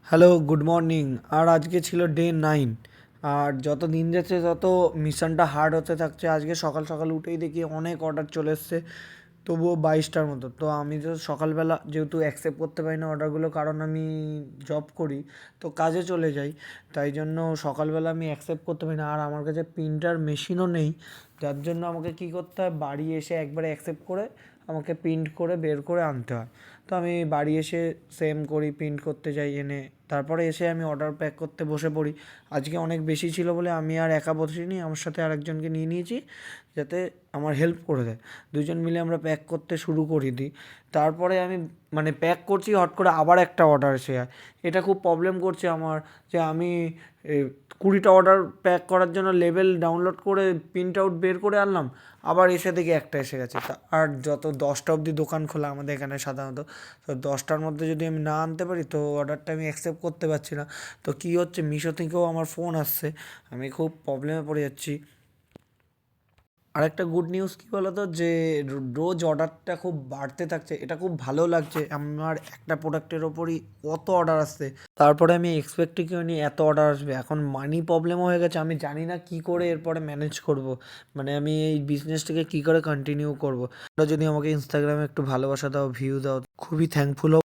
Hello, good morning. আর আজকে ছিল day 9। আর যত দিন যাচ্ছে তত মিশনটা হার্ড হতে থাকছে। আজকে সকাল সকাল উঠেই দেখি অনেক অর্ডার চলে এসছে, তবুও 22টার মতো। তো আমি তো সকালবেলা যেহেতু অ্যাকসেপ্ট করতে পারি না অর্ডারগুলো, কারণ আমি জব করি, তো কাজে চলে যাই, তাই জন্য সকালবেলা আমি অ্যাকসেপ্ট করতে পারি না। আর আমার কাছে প্রিন্টার মেশিনও নেই, যার জন্য আমাকে কী করতে হয়, বাড়ি এসে একবারে অ্যাকসেপ্ট করে আমাকে প্রিন্ট করে বের করে আনতে হয়। তো আমি বাড়ি এসে সেম করি, প্রিন্ট করতে যাই, এনে তারপরে এসে আমি অর্ডার প্যাক করতে বসে পড়ি। আজকে অনেক বেশি ছিল বলে আমি আর একা বসিনি, আমার সাথে আরেকজনকে নিয়ে নিয়েছি, যাতে আমার হেল্প করে দেয়। দুজন মিলে আমরা প্যাক করতে শুরু করে দিই। তারপরে আমি মানে প্যাক করছি, হট করে আবার একটা অর্ডার এসে যায়। এটা খুব প্রবলেম করছে আমার, যে আমি 20টা অর্ডার প্যাক করার জন্য লেবেল ডাউনলোড করে প্রিন্ট আউট বের করে আনলাম, আবার এসে দেখি একটা এসে গেছে। আর যত 10টা অবধি দোকান খোলা আমাদের এখানে সাধারণত, তো 10টার মধ্যে যদি আমি না আনতে পারি তো অর্ডারটা আমি অ্যাকসেপ্ট করতে পারছি না। তো কী হচ্ছে, মিশো থেকেও আমার ফোন আসছে, আমি খুব প্রবলেমে পড়ে যাচ্ছি। আরেকটা গুড নিউজ কী বলো তো, যে রোজ অর্ডারটা খুব বাড়তে থাকছে, এটা খুব ভালো লাগছে। আমার একটা প্রোডাক্টের ওপরই কত অর্ডার আসছে, তারপরে আমি এক্সপেক্টই করিনি এত অর্ডার আসবে। এখন মানি প্রবলেমও হয়ে গেছে, আমি জানি না কী করে এরপরে ম্যানেজ করব, মানে আমি এই বিজনেসটাকে কী করে কন্টিনিউ করব। তোমরা যদি আমাকে ইনস্টাগ্রামে একটু ভালোবাসা দাও, ভিউ দাও, খুবই থ্যাঙ্কফুল হব।